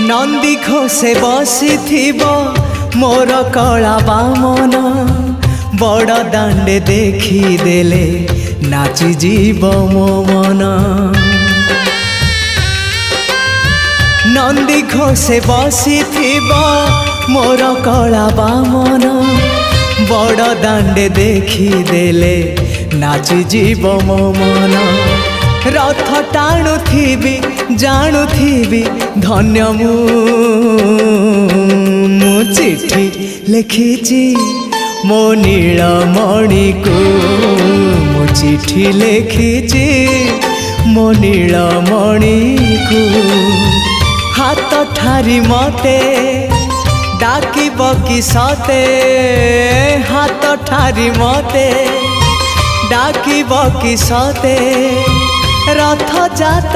नंदी घोषे बसी मोर कला बामन बड़ दांडे देखी देले नाची जीव मो मन। नंदी घोषे बसी मोर कला बामन बड़ दांडे देखी देले नाची जीव मो मन। रथ टाणुथिबी जाणुथिबी धन्य मु चिठी लिखिची मो नीलमणि को मु चिठी लिखिची मो नीलमणि को। हाथ ठारी मते डाकिब कि सते हाथ ठारी मते डाकिब कि सते रथ जात